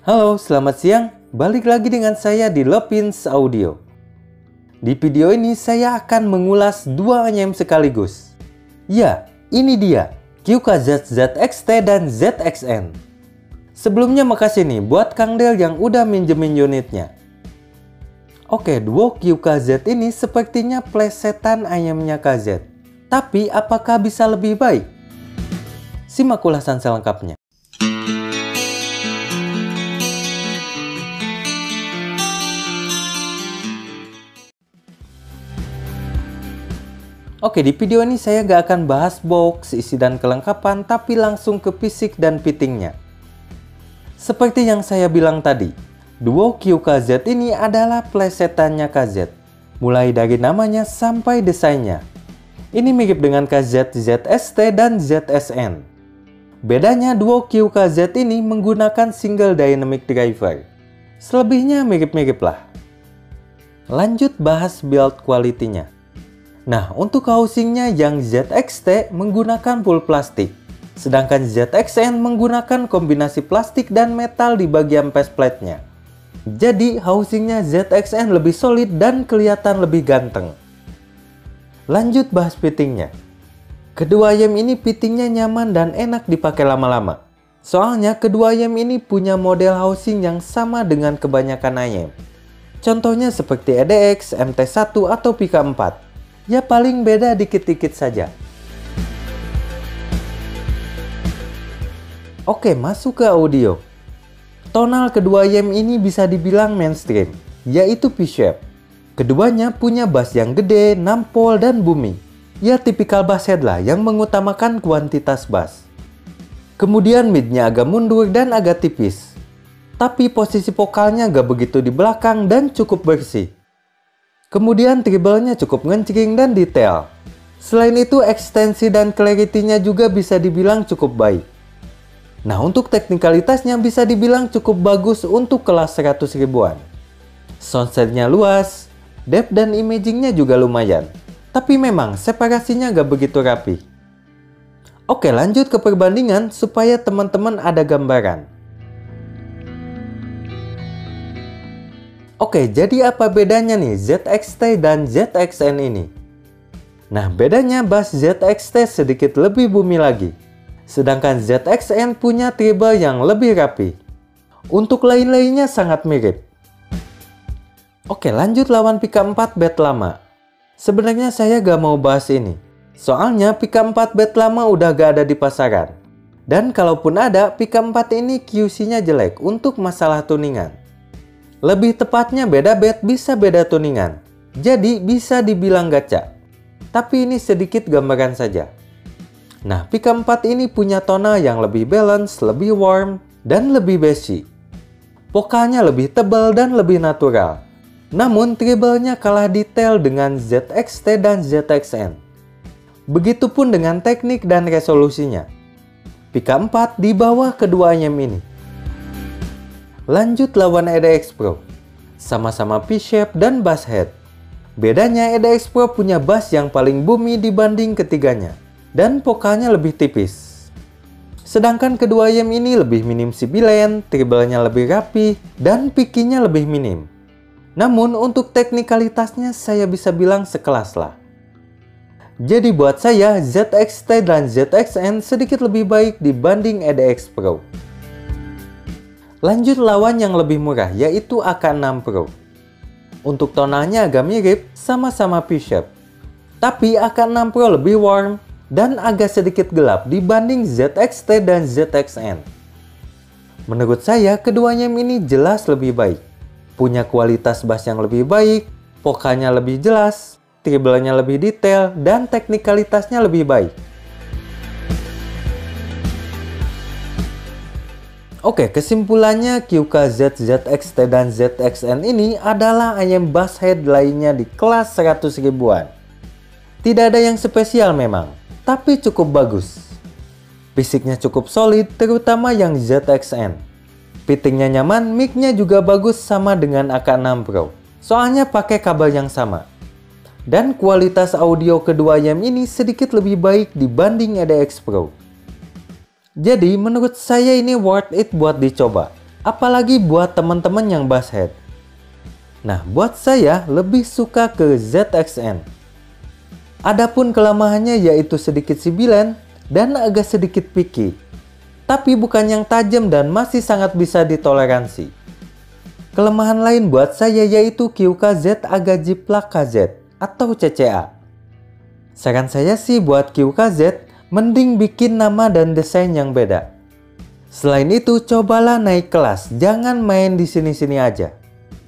Halo, selamat siang. Balik lagi dengan saya di Lopins Audio. Di video ini saya akan mengulas dua anyem sekaligus. Ya, ini dia, QKZ ZXT dan ZXN. Sebelumnya makasih nih buat Kang Del yang udah minjemin unitnya. Oke, duo QKZ ini sepertinya plesetan ayamnya KZ. Tapi apakah bisa lebih baik? Simak ulasan selengkapnya. Oke, di video ini saya gak akan bahas box, isi dan kelengkapan, tapi langsung ke fisik dan fittingnya. Seperti yang saya bilang tadi, duo QKZ ini adalah plesetannya KZ. Mulai dari namanya sampai desainnya. Ini mirip dengan KZ ZST dan ZSN. Bedanya duo QKZ ini menggunakan single dynamic driver. Selebihnya mirip-mirip lah. Lanjut bahas build quality-nya. Nah, untuk housingnya yang ZXT menggunakan full plastik, sedangkan ZXN menggunakan kombinasi plastik dan metal di bagian faceplate-nya. Jadi, housingnya ZXN lebih solid dan kelihatan lebih ganteng. Lanjut bahas fittingnya. Kedua ayam ini fittingnya nyaman dan enak dipakai lama-lama. Soalnya kedua ayam ini punya model housing yang sama dengan kebanyakan ayam. Contohnya seperti EDX, MT1 atau Pika 4. Ya paling beda dikit-dikit saja. Oke, masuk ke audio. Tonal kedua ayam ini bisa dibilang mainstream, yaitu P-shape. Keduanya punya bass yang gede, nampol, dan booming. Ya tipikal bass head lah yang mengutamakan kuantitas bass. Kemudian midnya agak mundur dan agak tipis. Tapi posisi vokalnya gak begitu di belakang dan cukup bersih. Kemudian treble-nya cukup ngencring dan detail. Selain itu ekstensi dan clarity-nya juga bisa dibilang cukup baik. Nah, untuk teknikalitasnya bisa dibilang cukup bagus untuk kelas 100 ribuan. Soundset-nya luas, depth dan imaging-nya juga lumayan. Tapi memang separasinya gak begitu rapi. Oke, lanjut ke perbandingan supaya teman-teman ada gambaran. Oke, jadi apa bedanya nih ZXT dan ZXN ini? Nah, bedanya bass ZXT sedikit lebih boomy lagi. Sedangkan ZXN punya treble yang lebih rapi. Untuk lain-lainnya sangat mirip. Oke, lanjut lawan Pika 4 bed lama. Sebenarnya saya gak mau bahas ini. Soalnya Pika 4 bed lama udah gak ada di pasaran. Dan kalaupun ada, Pika 4 ini QC-nya jelek untuk masalah tuningan. Lebih tepatnya beda bed bisa beda tuningan. Jadi bisa dibilang gacha. Tapi ini sedikit gambaran saja. Nah, Pika 4 ini punya tona yang lebih balance, lebih warm, dan lebih bassy. Vokalnya lebih tebal dan lebih natural. Namun treble-nya kalah detail dengan ZXT dan ZXN. Begitupun dengan teknik dan resolusinya. Pika 4 di bawah kedua ayam ini. Lanjut lawan EDX Pro. Sama-sama P-shape dan bass head. Bedanya EDX Pro punya bass yang paling boomy dibanding ketiganya. Dan vokalnya lebih tipis. Sedangkan kedua ayam ini lebih minim sibilan, treble-nya lebih rapi, dan picking-nya lebih minim. Namun untuk teknikalitasnya saya bisa bilang sekelas lah. Jadi buat saya ZXT dan ZXN sedikit lebih baik dibanding EDX Pro. Lanjut lawan yang lebih murah, yaitu AK6 Pro. Untuk tonalnya agak mirip, sama-sama P-shape. Tapi AK6 Pro lebih warm dan agak sedikit gelap dibanding ZXT dan ZXN. Menurut saya, keduanya ini jelas lebih baik. Punya kualitas bass yang lebih baik, vokalnya lebih jelas, treble-nya lebih detail, dan teknikalitasnya lebih baik. Oke, kesimpulannya QKZ ZXT dan ZXN ini adalah ayam bass head lainnya di kelas 100 ribuan. Tidak ada yang spesial memang, tapi cukup bagus. Fisiknya cukup solid, terutama yang ZXN. Fittingnya nyaman, mic-nya juga bagus sama dengan AK6 Pro. Soalnya pakai kabel yang sama. Dan kualitas audio kedua ayam ini sedikit lebih baik dibanding EDX Pro. Jadi menurut saya ini worth it buat dicoba. Apalagi buat teman-teman yang basshead. Nah, buat saya lebih suka ke ZXN. Adapun kelemahannya yaitu sedikit sibilan dan agak sedikit picky. Tapi bukan yang tajam dan masih sangat bisa ditoleransi. Kelemahan lain buat saya yaitu QKZ agak jiplak KZ atau CCA. Saran saya sih buat QKZ, mending bikin nama dan desain yang beda. Selain itu, cobalah naik kelas, jangan main di sini-sini aja.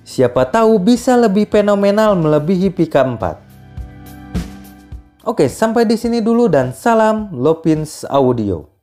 Siapa tahu bisa lebih fenomenal melebihi Pika 4. Oke, sampai di sini dulu dan salam Lopins Audio.